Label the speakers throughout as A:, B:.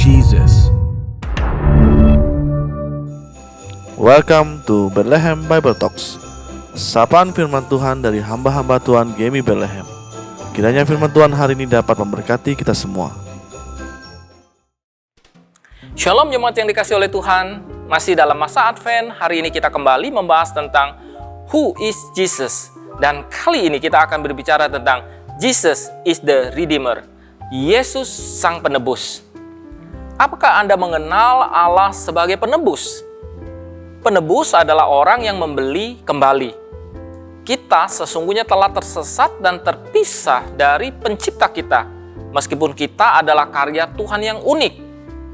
A: Jesus. Welcome to Bethlehem Bible Talks. Sapaan firman Tuhan dari hamba-hamba Tuhan GMI Bethlehem. Kiranya firman Tuhan hari ini dapat memberkati kita semua.
B: Shalom jemaat yang dikasih oleh Tuhan. Masih dalam masa Advent, hari ini kita kembali membahas tentang Who is Jesus? Dan kali ini kita akan berbicara tentang Jesus is the Redeemer. Yesus Sang Penebus. Apakah Anda mengenal Allah sebagai penebus? Penebus adalah orang yang membeli kembali. Kita sesungguhnya telah tersesat dan terpisah dari pencipta kita. Meskipun kita adalah karya Tuhan yang unik,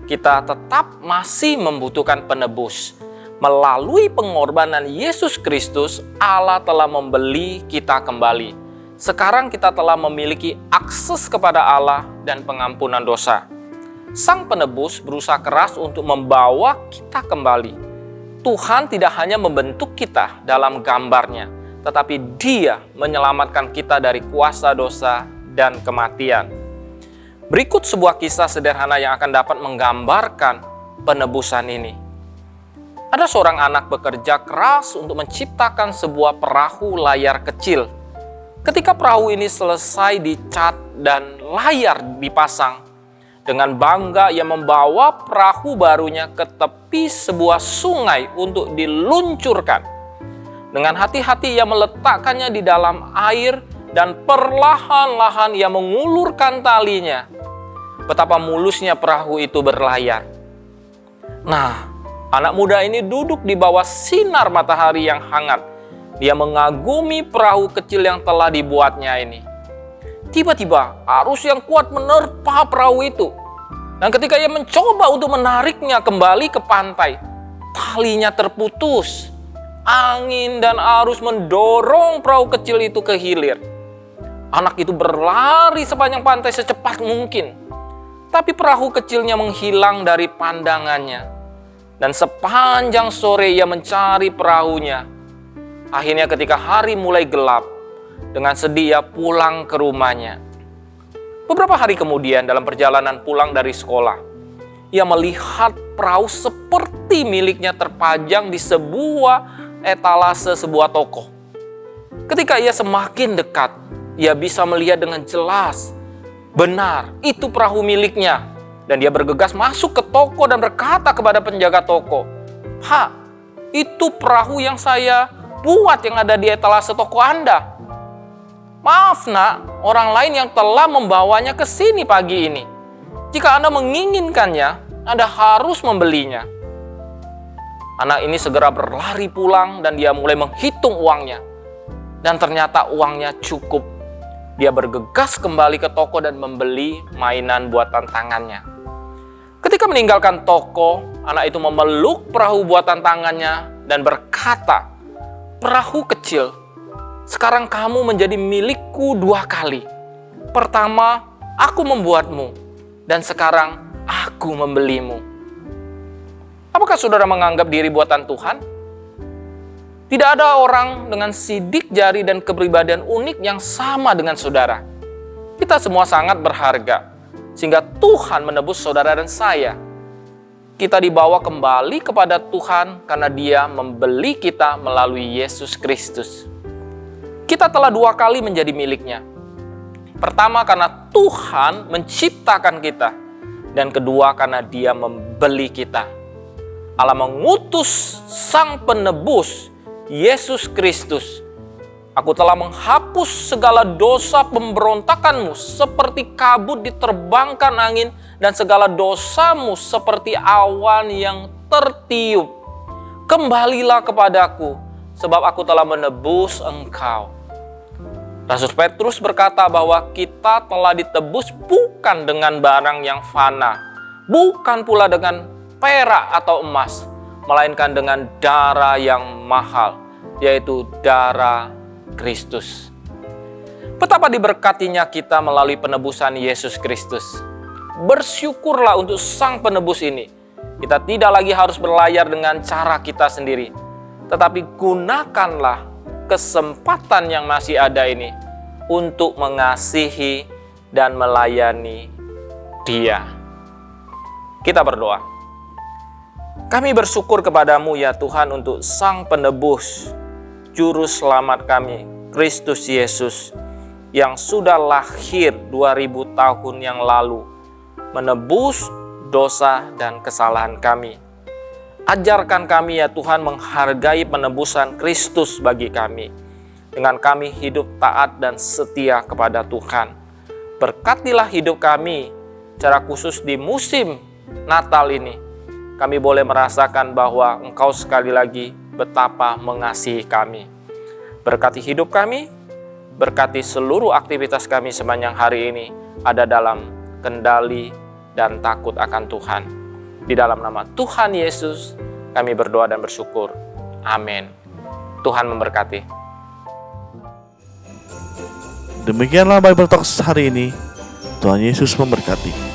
B: kita tetap masih membutuhkan penebus. Melalui pengorbanan Yesus Kristus, Allah telah membeli kita kembali. Sekarang kita telah memiliki akses kepada Allah dan pengampunan dosa. Sang penebus berusaha keras untuk membawa kita kembali. Tuhan tidak hanya membentuk kita dalam gambarnya, tetapi Dia menyelamatkan kita dari kuasa dosa dan kematian. Berikut sebuah kisah sederhana yang akan dapat menggambarkan penebusan ini. Ada seorang anak bekerja keras untuk menciptakan sebuah perahu layar kecil. Ketika perahu ini selesai dicat dan layar dipasang, dengan bangga ia membawa perahu barunya ke tepi sebuah sungai untuk diluncurkan. Dengan hati-hati ia meletakkannya di dalam air dan perlahan-lahan ia mengulurkan talinya. Betapa mulusnya perahu itu berlayar. Nah, anak muda ini duduk di bawah sinar matahari yang hangat. Dia mengagumi perahu kecil yang telah dibuatnya ini. Tiba-tiba arus yang kuat menerpa perahu itu. Dan ketika ia mencoba untuk menariknya kembali ke pantai, talinya terputus. Angin dan arus mendorong perahu kecil itu ke hilir. Anak itu berlari sepanjang pantai secepat mungkin. Tapi perahu kecilnya menghilang dari pandangannya. Dan sepanjang sore ia mencari perahunya. Akhirnya ketika hari mulai gelap, dengan sedih ia pulang ke rumahnya. Beberapa hari kemudian dalam perjalanan pulang dari sekolah, ia melihat perahu seperti miliknya terpajang di sebuah etalase sebuah toko. Ketika ia semakin dekat, ia bisa melihat dengan jelas. Benar, itu perahu miliknya. Dan dia bergegas masuk ke toko dan berkata kepada penjaga toko, "Pak, itu perahu yang saya buat yang ada di etalase toko Anda. Maaf nak, orang lain yang telah membawanya ke sini pagi ini. Jika Anda menginginkannya, Anda harus membelinya." Anak ini segera berlari pulang dan dia mulai menghitung uangnya. Dan ternyata uangnya cukup. Dia bergegas kembali ke toko dan membeli mainan buatan tangannya. Ketika meninggalkan toko, anak itu memeluk perahu buatan tangannya dan berkata, "Perahu kecil, sekarang kamu menjadi milikku 2 kali. Pertama, aku membuatmu, dan sekarang aku membelimu." Apakah saudara menganggap diri buatan Tuhan? Tidak ada orang dengan sidik jari dan kepribadian unik yang sama dengan saudara. Kita semua sangat berharga, sehingga Tuhan menebus saudara dan saya. Kita dibawa kembali kepada Tuhan karena Dia membeli kita melalui Yesus Kristus. Kita telah 2 kali menjadi miliknya. Pertama karena Tuhan menciptakan kita. Dan kedua karena Dia membeli kita. Allah mengutus Sang Penebus, Yesus Kristus. "Aku telah menghapus segala dosa pemberontakanmu seperti kabut diterbangkan angin dan segala dosamu seperti awan yang tertiup. Kembalilah kepadaku sebab aku telah menebus engkau." Rasul Petrus berkata bahwa kita telah ditebus bukan dengan barang yang fana, bukan pula dengan perak atau emas, melainkan dengan darah yang mahal, yaitu darah Kristus. Betapa diberkatinya kita melalui penebusan Yesus Kristus. Bersyukurlah untuk Sang Penebus ini. Kita tidak lagi harus berlayar dengan cara kita sendiri, tetapi gunakanlah kesempatan yang masih ada ini untuk mengasihi dan melayani Dia. Kita berdoa. Kami bersyukur kepadamu ya Tuhan untuk Sang Penebus, Juru Selamat kami, Kristus Yesus, yang sudah lahir 2000 tahun yang lalu, menebus dosa dan kesalahan kami. Ajarkan kami ya Tuhan menghargai penebusan Kristus bagi kami, dengan kami hidup taat dan setia kepada Tuhan. Berkatilah hidup kami, secara khusus di musim Natal ini. Kami boleh merasakan bahwa Engkau sekali lagi betapa mengasihi kami. Berkati hidup kami, berkati seluruh aktivitas kami sepanjang hari ini ada dalam kendali dan takut akan Tuhan. Di dalam nama Tuhan Yesus, kami berdoa dan bersyukur. Amin. Tuhan memberkati.
A: Demikianlah Bible Talks hari ini. Tuhan Yesus memberkati.